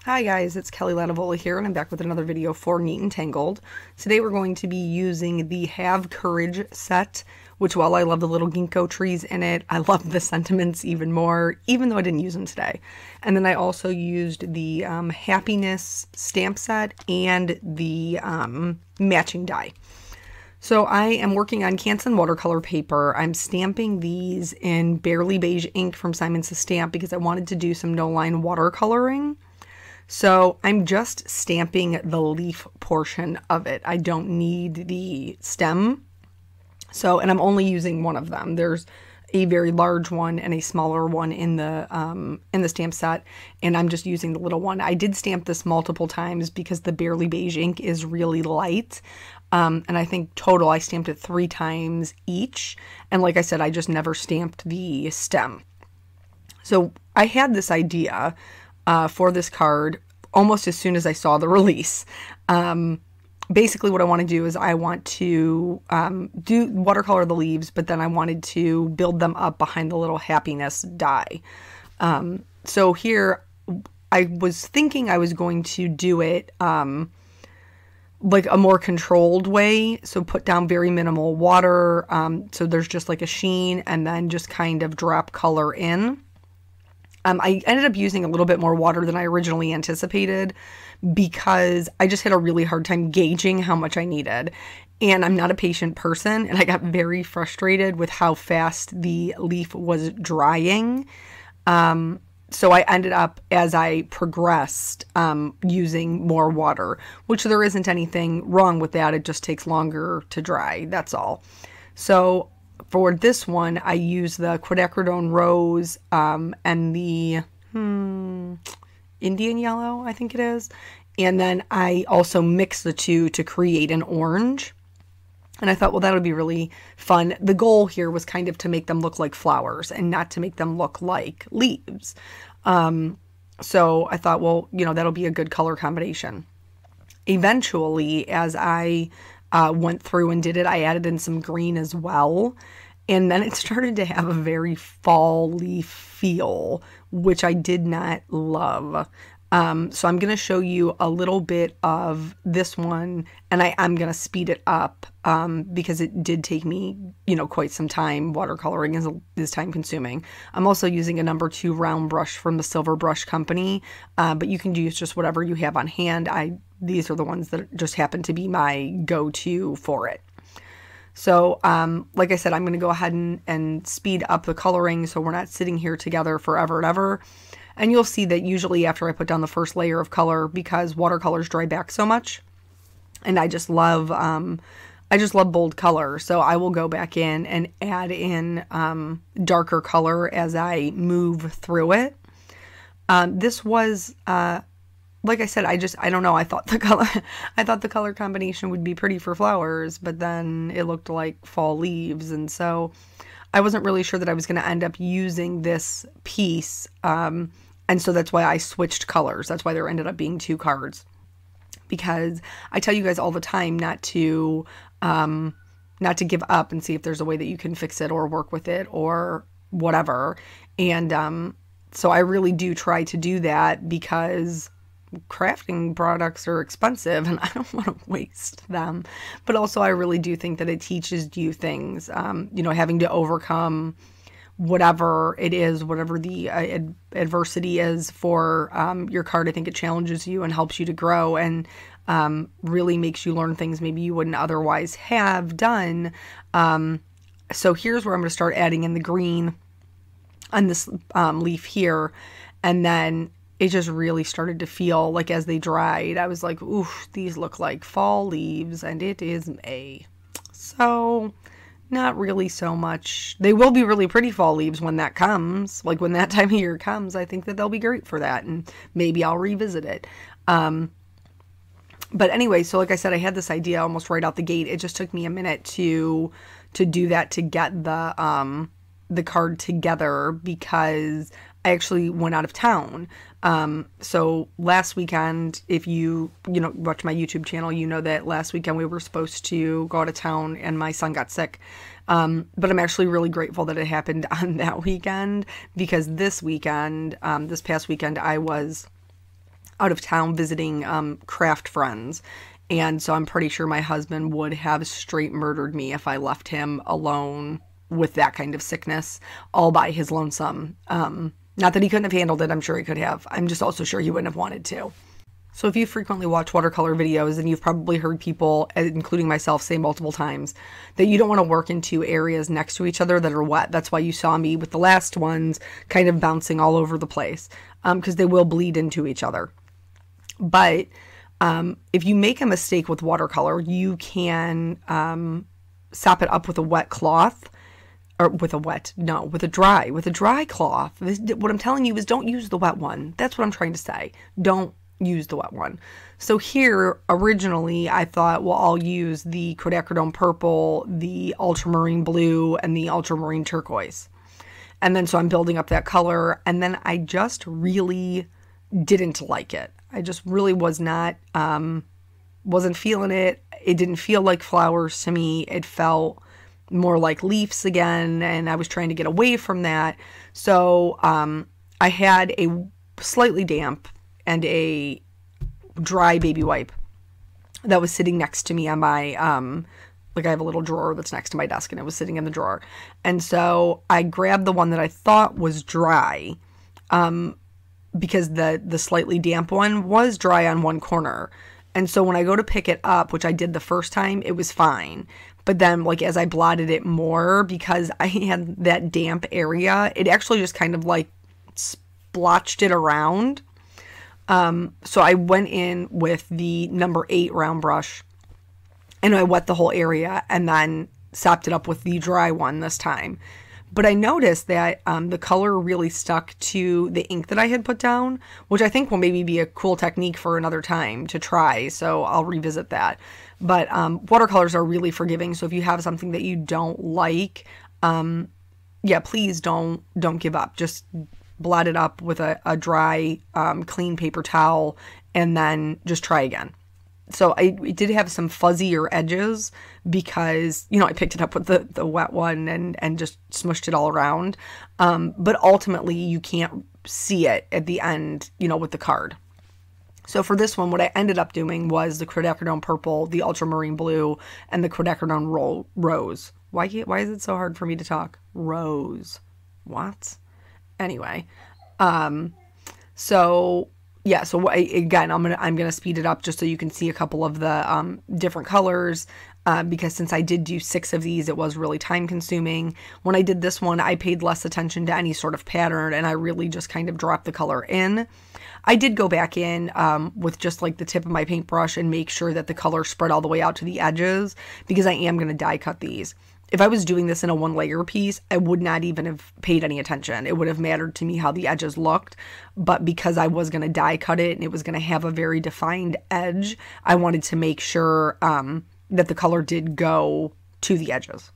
Hi guys, it's Kelly Latevola here, and I'm back with another video for Neat and Tangled. Today we're going to be using the Have Courage set, which while I love the little ginkgo trees in it, I love the sentiments even more, even though I didn't use them today. And then I also used the Happiness stamp set and the matching die. So I am working on Canson watercolor paper. I'm stamping these in Barely Beige ink from Simon Says Stamp because I wanted to do some no-line watercoloring. So I'm just stamping the leaf portion of it. I don't need the stem. So, and I'm only using one of them. There's a very large one and a smaller one in the stamp set, and I'm just using the little one. I did stamp this multiple times because the Barely Beige ink is really light. And I think total I stamped it 3 times each. And like I said, I just never stamped the stem. So I had this idea for this card almost as soon as I saw the release. Basically what I want to do is I want to do watercolor the leaves, but then I wanted to build them up behind the little happiness die. So here I was thinking I was going to do it like a more controlled way. So put down very minimal water. So there's just like a sheen and then just kind of drop color in. I ended up using a little bit more water than I originally anticipated because I just had a really hard time gauging how much I needed. And I'm not a patient person, and I got very frustrated with how fast the leaf was drying. So I ended up, as I progressed, using more water, which there isn't anything wrong with that. It just takes longer to dry. That's all. So for this one, I use the quinacridone rose and the Indian yellow, I think it is. And then I also mix the two to create an orange. And I thought, well, that would be really fun. The goal here was kind of to make them look like flowers and not to make them look like leaves. So I thought, well, you know, that'll be a good color combination. Eventually, as I went through and did it, I added in some green as well. And then it started to have a very fall leaf feel, which I did not love. So I'm going to show you a little bit of this one, and I'm going to speed it up because it did take me, you know, quite some time. Watercoloring is time consuming. I'm also using a number 2 round brush from the Silver Brush Company, but you can use just whatever you have on hand. These are the ones that just happen to be my go-to for it. So, like I said, I'm going to go ahead and speed up the coloring so we're not sitting here together forever and ever. And you'll see that usually after I put down the first layer of color, because watercolors dry back so much, and I just love bold color. So I will go back in and add in darker color as I move through it. This was like I said, I don't know. I thought the color combination would be pretty for flowers, but then it looked like fall leaves. And so I wasn't really sure that I was going to end up using this piece. And so that's why I switched colors. That's why there ended up being 2 cards, because I tell you guys all the time not to give up and see if there's a way that you can fix it or work with it or whatever. And, so I really do try to do that because crafting products are expensive and I don't want to waste them. But also I really do think that it teaches you things, you know, having to overcome whatever it is, whatever the adversity is for your card. I think it challenges you and helps you to grow and really makes you learn things maybe you wouldn't otherwise have done. So here's where I'm going to start adding in the green on this leaf here, and then it just really started to feel like as they dried, I was like, oof, these look like fall leaves, and it is May. So not really so much. They will be really pretty fall leaves when that comes, like when that time of year comes. I think that they'll be great for that, and maybe I'll revisit it. But anyway, so like I said, I had this idea almost right out the gate. It just took me a minute to do that, to get the card together, because I actually went out of town. So last weekend, if you watch my YouTube channel, you know that last weekend we were supposed to go out of town and my son got sick. But I'm actually really grateful that it happened on that weekend, because this weekend, this past weekend, I was out of town visiting craft friends. And so I'm pretty sure my husband would have straight murdered me if I left him alone with that kind of sickness all by his lonesome. Not that he couldn't have handled it. I'm sure he could have. I'm just also sure he wouldn't have wanted to. So if you frequently watch watercolor videos, and you've probably heard people, including myself, say multiple times that you don't want to work in two areas next to each other that are wet. That's why you saw me with the last ones kind of bouncing all over the place, because they will bleed into each other. But if you make a mistake with watercolor, you can sop it up with a wet cloth, or with a dry cloth. What I'm telling you is don't use the wet one. That's what I'm trying to say. Don't use the wet one. So here, originally, I thought, well, I'll use the quinacridone purple, the ultramarine blue, and the ultramarine turquoise. And then so I'm building up that color, and then I just really didn't like it. I just really wasn't feeling it. It didn't feel like flowers to me. It felt more like leaves again, and I was trying to get away from that. So I had a slightly damp and a dry baby wipe that was sitting next to me on my, like I have a little drawer that's next to my desk, and it was sitting in the drawer. And so I grabbed the one that I thought was dry, because the slightly damp one was dry on one corner. And so when I go to pick it up, which I did the first time, it was fine. But then, like, as I blotted it more, because I had that damp area, it actually just kind of like splotched it around. So I went in with the number 8 round brush, and I wet the whole area, and then sopped it up with the dry one this time. But I noticed that the color really stuck to the ink that I had put down, which I think will maybe be a cool technique for another time to try. So I'll revisit that. But watercolors are really forgiving. So if you have something that you don't like, yeah, please don't give up. Just blot it up with a dry, clean paper towel, and then just try again. So I did have some fuzzier edges because, you know, I picked it up with the wet one and just smushed it all around. But ultimately, you can't see it at the end, you know, with the card. So for this one, what I ended up doing was the quinacridone purple, the ultramarine blue, and the quinacridone rose. Why is it so hard for me to talk? Rose. What? Anyway. So yeah, so again, I'm gonna speed it up just so you can see a couple of the different colors, because since I did do 6 of these, it was really time consuming. When I did this one, I paid less attention to any sort of pattern, and I really just kind of dropped the color in. I did go back in with just like the tip of my paintbrush and make sure that the color spread all the way out to the edges, because I am gonna die cut these. If I was doing this in a 1-layer piece, I would not even have paid any attention. It would have mattered to me how the edges looked, but because I was going to die cut it and it was going to have a very defined edge, I wanted to make sure that the color did go to the edges.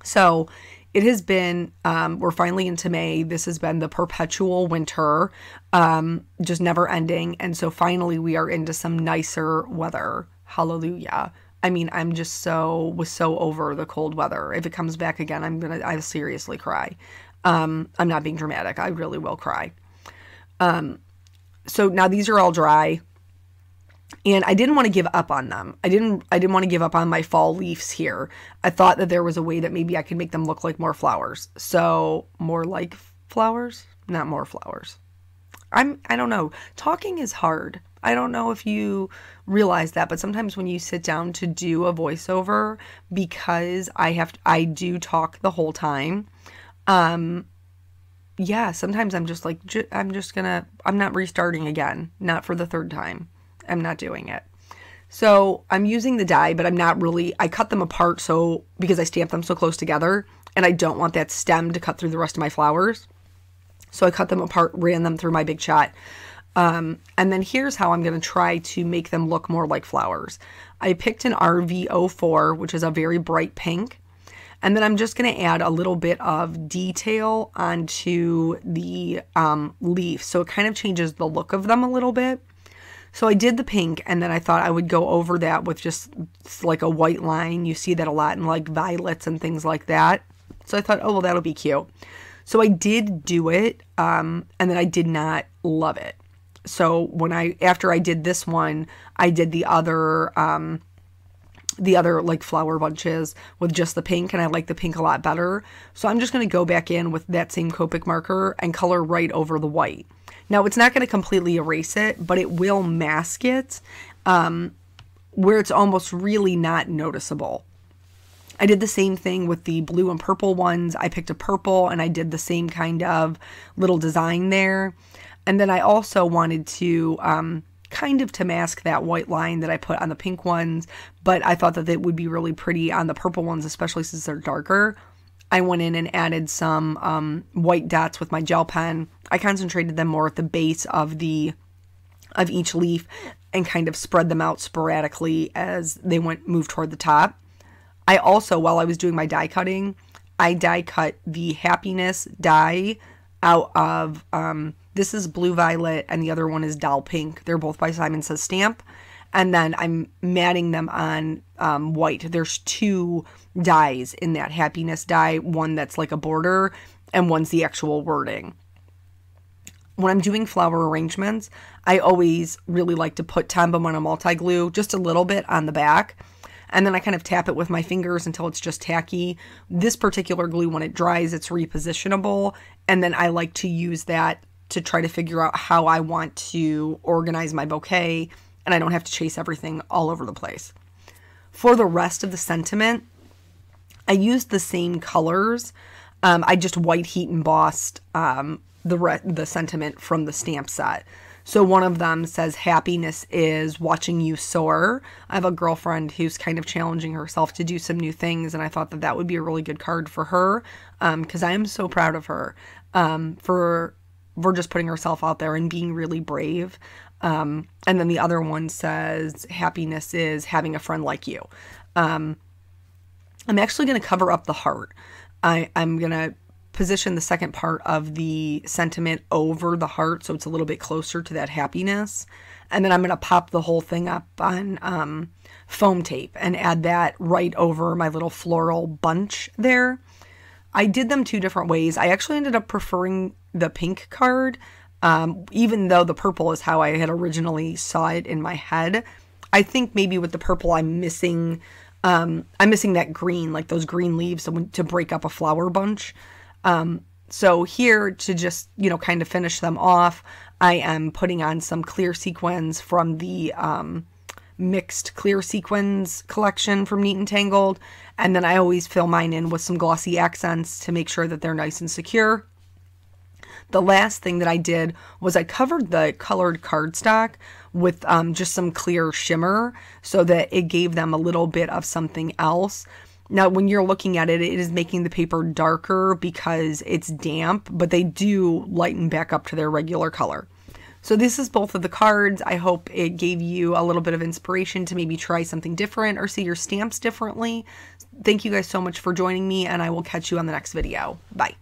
So it has been, we're finally into May. This has been the perpetual winter, just never ending. And so finally we are into some nicer weather. Hallelujah. I mean, I'm just was so over the cold weather. If it comes back again, I'll seriously cry. I'm not being dramatic. I really will cry. So now these are all dry, and I didn't want to give up on them. I didn't want to give up on my fall leaves here. I thought that there was a way that maybe I could make them look like more flowers. So more like flowers, not more flowers. I don't know. Talking is hard. I don't know if you realize that, but sometimes when you sit down to do a voiceover, because I do talk the whole time. Yeah, sometimes I'm just like, I'm not restarting again. Not for the 3rd time. I'm not doing it. So I'm using the die, but I cut them apart because I stamped them so close together, and I don't want that stem to cut through the rest of my flowers. So I cut them apart, ran them through my Big Shot. And then here's how I'm going to try to make them look more like flowers. I picked an RV04, which is a very bright pink. And then I'm just going to add a little bit of detail onto the leaf. So it kind of changes the look of them a little bit. So I did the pink, and then I thought I would go over that with just like a white line. You see that a lot in like violets and things like that. So I thought, oh, well, that'll be cute. So I did do it, and then I did not love it. So after I did this one, I did the other like flower bunches with just the pink, and I like the pink a lot better. So I'm just going to go back in with that same Copic marker and color right over the white. Now it's not going to completely erase it, but it will mask it where it's almost really not noticeable. I did the same thing with the blue and purple ones. I picked a purple and I did the same kind of little design there. And then I also wanted to kind of to mask that white line that I put on the pink ones, but I thought that it would be really pretty on the purple ones, especially since they're darker. I went in and added some white dots with my gel pen. I concentrated them more at the base of each leaf and kind of spread them out sporadically as they moved toward the top. I also, while I was doing my die cutting, I die cut the happiness die out of, this is Blue Violet and the other one is Doll Pink. They're both by Simon Says Stamp. And then I'm matting them on white. There's two dies in that happiness die. One that's like a border and one's the actual wording. When I'm doing flower arrangements, I always really like to put Tombow multi-glue just a little bit on the back. And then I kind of tap it with my fingers until it's just tacky. This particular glue, when it dries, it's repositionable. And then I like to use that to try to figure out how I want to organize my bouquet, and I don't have to chase everything all over the place. For the rest of the sentiment, I used the same colors. I just white heat embossed the sentiment from the stamp set. So one of them says, happiness is watching you soar. I have a girlfriend who's kind of challenging herself to do some new things, and I thought that that would be a really good card for her, because I am so proud of her for just putting herself out there and being really brave. And then the other one says, happiness is having a friend like you. I'm actually going to cover up the heart. I'm going to position the second part of the sentiment over the heart so it's a little bit closer to that happiness. And then I'm going to pop the whole thing up on foam tape and add that right over my little floral bunch there. I did them two different ways. I actually ended up preferring the pink card, even though the purple is how I had originally saw it in my head. I think maybe with the purple I'm missing that green, like those green leaves to break up a flower bunch. So here to just, kind of finish them off, I am putting on some clear sequins from the mixed clear sequins collection from Neat and Tangled. And then I always fill mine in with some glossy accents to make sure that they're nice and secure. The last thing that I did was I covered the colored cardstock with just some clear shimmer so that it gave them a little bit of something else. Now, when you're looking at it, it is making the paper darker because it's damp, but they do lighten back up to their regular color. So this is both of the cards. I hope it gave you a little bit of inspiration to maybe try something different or see your stamps differently. Thank you guys so much for joining me, and I will catch you on the next video. Bye.